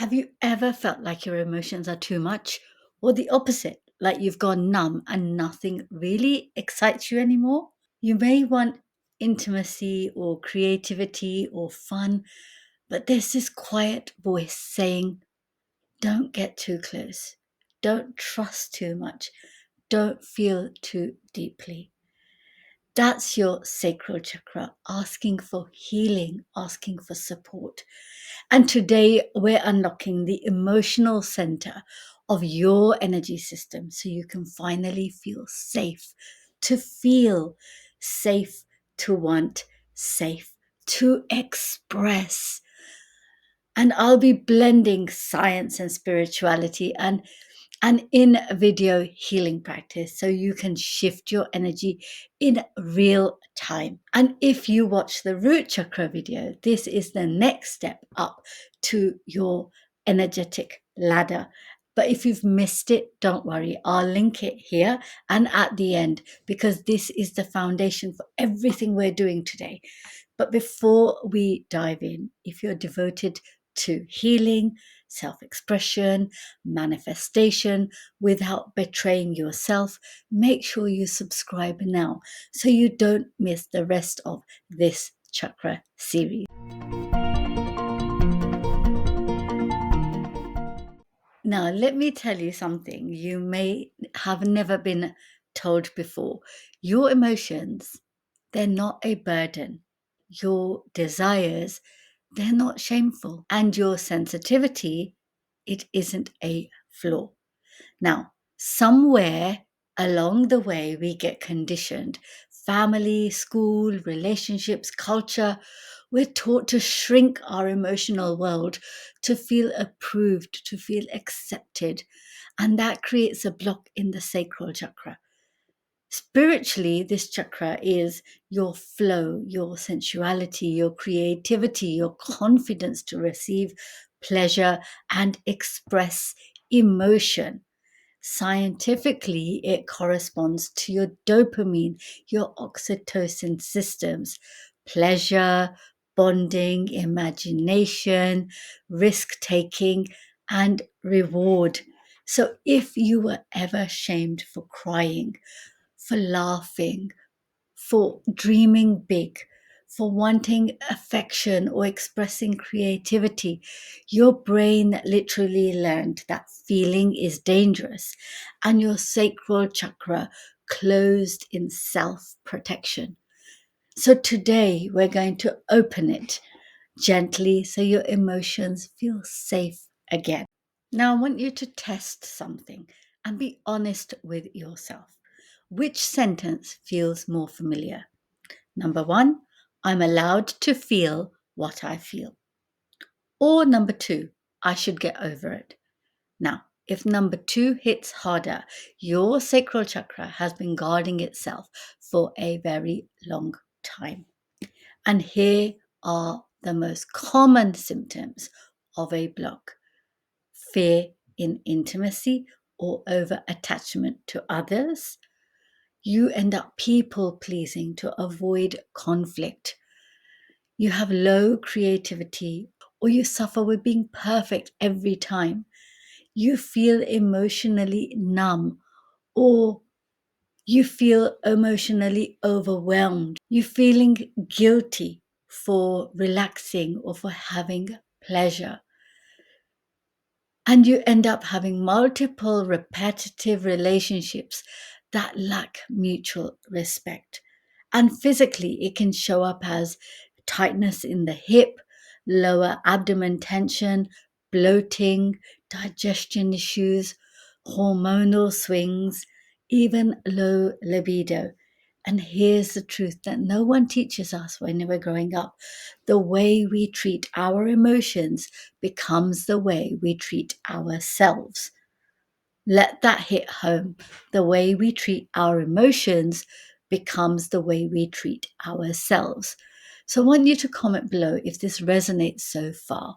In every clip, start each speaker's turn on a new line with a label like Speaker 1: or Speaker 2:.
Speaker 1: Have you ever felt like your emotions are too much? Or the opposite, like you've gone numb and nothing really excites you anymore? You may want intimacy or creativity or fun, but there's this quiet voice saying, don't get too close. Don't trust too much. Don't feel too deeply. That's your sacral chakra asking for healing, asking for support. And today we're unlocking the emotional center of your energy system so you can finally feel safe to want, safe to express. And I'll be blending science and spirituality and an in video healing practice so you can shift your energy in real time. And if you watch the root chakra video, this is the next step up to your energetic ladder. But if you've missed it, don't worry. I'll link it here and at the end because this is the foundation for everything we're doing today. But before we dive in, if you're devoted to healing, self expression, manifestation without betraying yourself, make sure you subscribe now so you don't miss the rest of this chakra series. Now, let me tell you something you may have never been told before. Your emotions, they're not a burden. Your desires, they're not shameful. And your sensitivity, it isn't a flaw. Now, somewhere along the way, we get conditioned. Family, school, relationships, culture. We're taught to shrink our emotional world to feel approved, to feel accepted. And that creates a block in the sacral chakra. Spiritually, this chakra is your flow, your sensuality, your creativity, your confidence to receive pleasure and express emotion. Scientifically, it corresponds to your dopamine, your oxytocin systems, pleasure, bonding, imagination, risk taking, and reward. So, if you were ever shamed for crying, for laughing, for dreaming big, for wanting affection or expressing creativity, your brain literally learned that feeling is dangerous and your sacral chakra closed in self protection. So today we're going to open it gently so your emotions feel safe again. Now I want you to test something and be honest with yourself. Which sentence feels more familiar? Number one, I'm allowed to feel what I feel. Or number two, I should get over it. Now, if number two hits harder, your sacral chakra has been guarding itself for a very long time. And here are the most common symptoms of a block: fear in intimacy or over attachment to others. You end up people pleasing to avoid conflict. You have low creativity or you suffer with being perfect every time. You feel emotionally numb or you feel emotionally overwhelmed. You're feeling guilty for relaxing or for having pleasure. And you end up having multiple repetitive relationships that lack mutual respect. And physically, it can show up as tightness in the hip, lower abdomen tension, bloating, digestion issues, hormonal swings, even low libido. And here's the truth that no one teaches us when we're growing up. The way we treat our emotions becomes the way we treat ourselves. Let that hit home. The way we treat our emotions becomes the way we treat ourselves. So I want you to comment below if this resonates so far.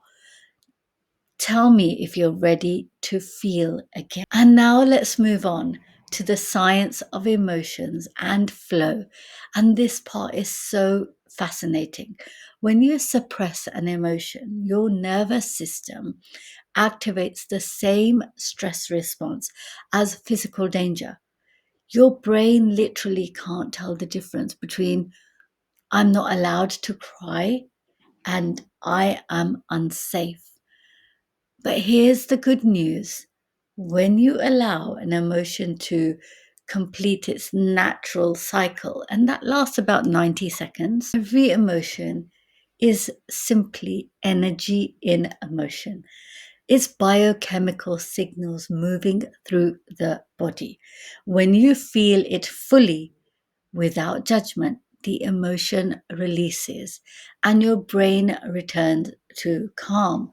Speaker 1: Tell me if you're ready to feel again. And now let's move on to the science of emotions and flow. And this part is so fascinating. When you suppress an emotion, your nervous system activates the same stress response as physical danger. Your brain literally can't tell the difference between I'm not allowed to cry and I am unsafe. But here's the good news. When you allow an emotion to complete its natural cycle, and that lasts about 90 seconds, every emotion is simply energy in emotion. It's biochemical signals moving through the body. When you feel it fully, without judgment, the emotion releases and your brain returns to calm.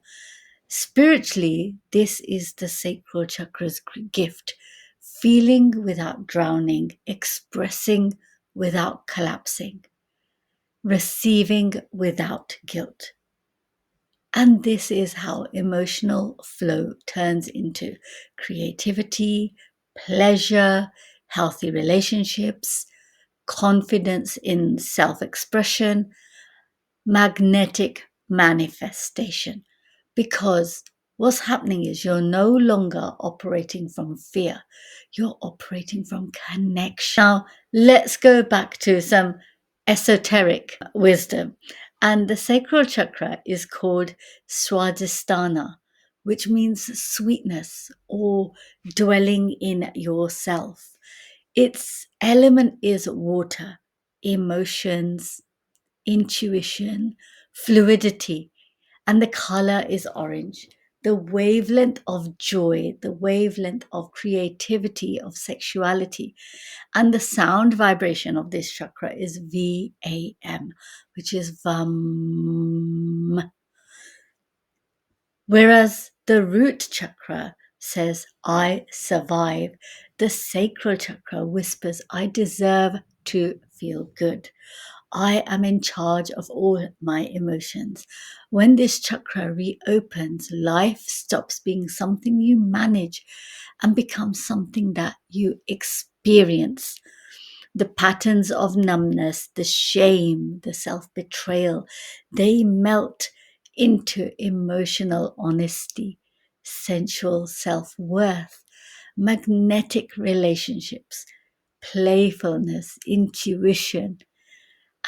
Speaker 1: Spiritually, this is the sacral chakra's gift. Feeling without drowning, expressing without collapsing, receiving without guilt. And this is how emotional flow turns into creativity, pleasure, healthy relationships, confidence in self expression, magnetic manifestation. Because what's happening is you're no longer operating from fear, you're operating from connection. Now, let's go back to some esoteric wisdom. And the sacral chakra is called Svadhisthana, which means sweetness or dwelling in yourself. Its element is water, emotions, intuition, fluidity, and the color is orange. The wavelength of joy, the wavelength of creativity, of sexuality, and the sound vibration of this chakra is VAM, which is VAM. Whereas the root chakra says, I survive. The sacral chakra whispers, I deserve to feel good. I am in charge of all my emotions. When this chakra reopens, life stops being something you manage and becomes something that you experience. The patterns of numbness, the shame, the self-betrayal, they melt into emotional honesty, sensual self-worth, magnetic relationships, playfulness, intuition,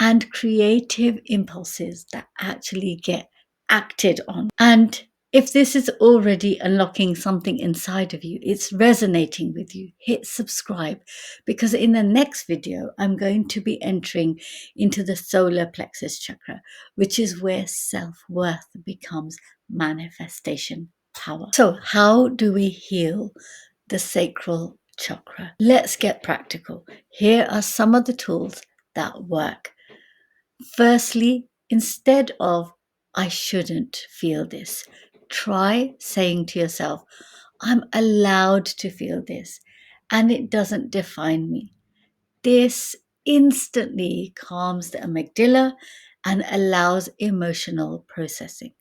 Speaker 1: and creative impulses that actually get acted on. And if this is already unlocking something inside of you, it's resonating with you, hit subscribe, because in the next video, I'm going to be entering into the solar plexus chakra, which is where self-worth becomes manifestation power. So how do we heal the sacral chakra? Let's get practical. Here are some of the tools that work. Firstly, instead of I shouldn't feel this, try saying to yourself, I'm allowed to feel this and it doesn't define me. This instantly calms the amygdala and allows emotional processing.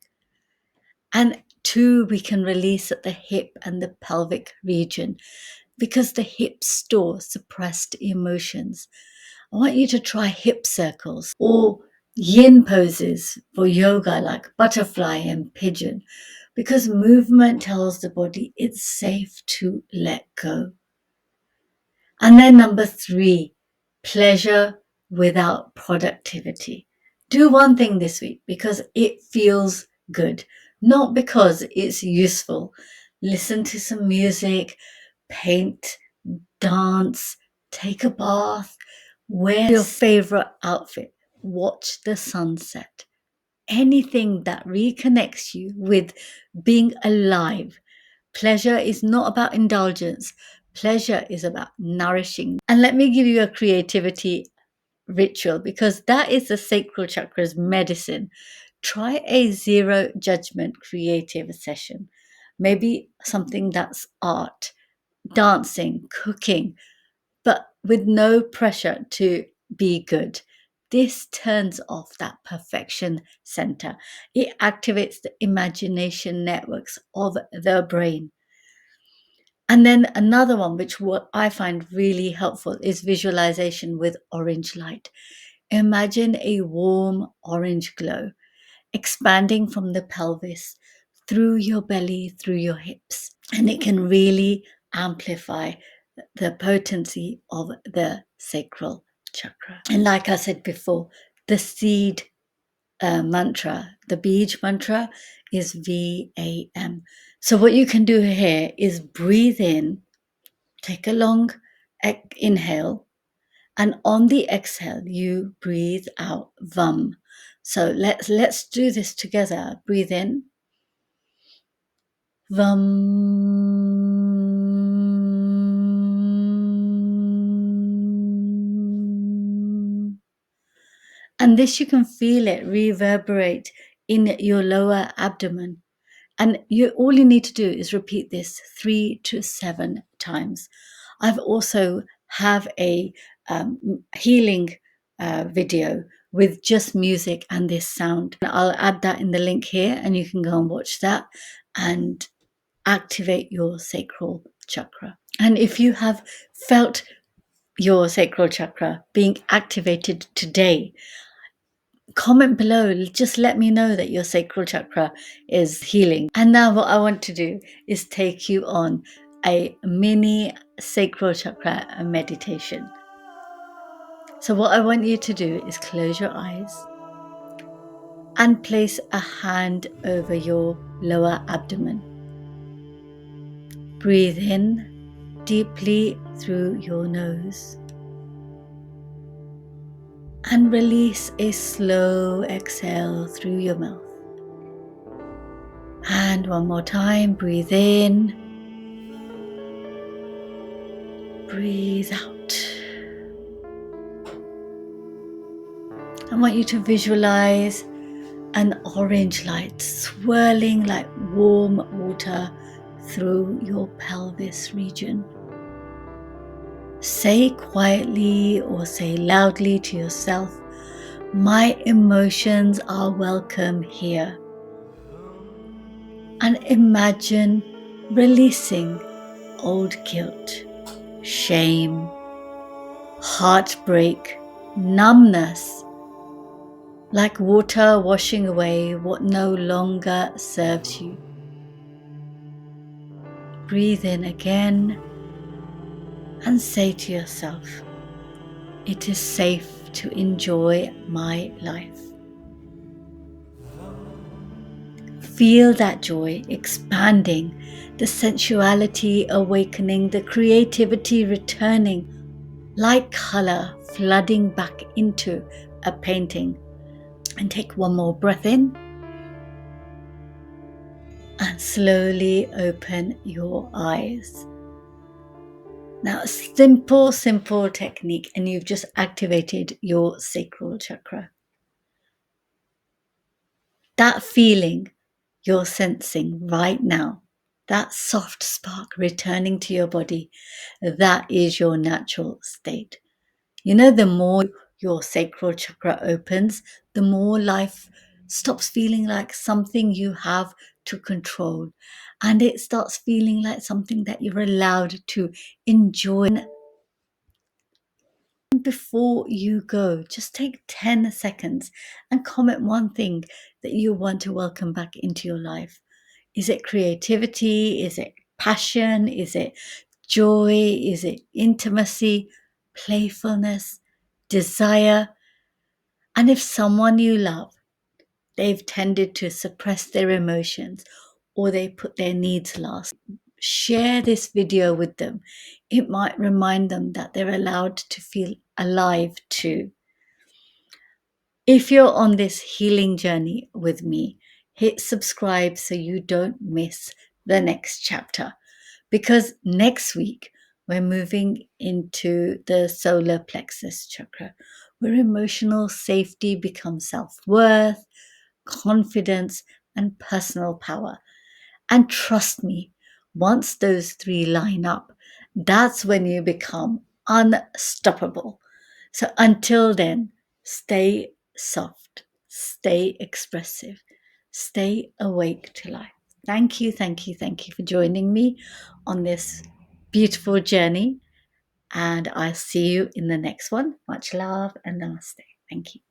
Speaker 1: And two, we can release at the hip and the pelvic region because the hips store suppressed emotions. I want you to try hip circles or yin poses for yoga like butterfly and pigeon, because movement tells the body it's safe to let go. And then number three, pleasure without productivity. Do one thing this week because it feels good, not because it's useful. Listen to some music, paint, dance, take a bath, wear your favorite outfit, watch the sunset. Anything that reconnects you with being alive. Pleasure is not about indulgence. Pleasure is about nourishing. And let me give you a creativity ritual, because that is the sacral chakra's medicine. Try a zero judgment creative session. Maybe something that's art, dancing, cooking, but with no pressure to be good. This turns off that perfection center. It activates the imagination networks of the brain. And then another one, which what I find really helpful, is visualization with orange light. imagine a warm orange glow expanding from the pelvis through your belly, through your hips. And it can really amplify the potency of the sacral chakra. And like I said before, the seed mantra, the beach mantra is VAM. So what you can do here is breathe in, take a long inhale, and on the exhale, you breathe out VAM. So let's do this together. Breathe in, VAM. And this, you can feel it reverberate in your lower abdomen. And all you need to do is repeat this 3 to 7 times. I've also have a healing video with just music and this sound. I'll add that in the link here, and you can go and watch that and activate your sacral chakra. And if you have felt your sacral chakra being activated today, comment below. Just let me know that your sacral chakra is healing. And now what I want to do is take you on a mini sacral chakra meditation. So what I want you to do is close your eyes and place a hand over your lower abdomen. Breathe in deeply through your nose and release a slow exhale through your mouth. And one more time, breathe in, breathe out. I want you to visualize an orange light swirling like warm water through your pelvis region. Say quietly or say loudly to yourself, "My emotions are welcome here." And imagine releasing old guilt, shame, heartbreak, numbness, like water washing away what no longer serves you. Breathe in again and say to yourself, "It is safe to enjoy my life." Feel that joy expanding, the sensuality awakening, the creativity returning, like color flooding back into a painting. And take one more breath in and slowly open your eyes. Now, simple technique, and you've just activated your sacral chakra. That feeling you're sensing right now, that soft spark returning to your body, that is your natural state. You know, the more your sacral chakra opens, the more life stops feeling like something you have to control, and it starts feeling like something that you're allowed to enjoy. Before you go, just take 10 seconds and comment one thing that you want to welcome back into your life. Is it creativity? Is it passion? Is it joy? Is it intimacy, playfulness, desire? And if someone you love, they've tended to suppress their emotions or they put their needs last, share this video with them. It might remind them that they're allowed to feel alive too. If you're on this healing journey with me, hit subscribe so you don't miss the next chapter. Because next week, we're moving into the solar plexus chakra, where emotional safety becomes self-worth, confidence, and personal power. And trust me, once those three line up, that's when you become unstoppable. So until then, stay soft, stay expressive, stay awake to life. Thank you for joining me on this beautiful journey. And I'll see you in the next one. Much love and namaste. Thank you.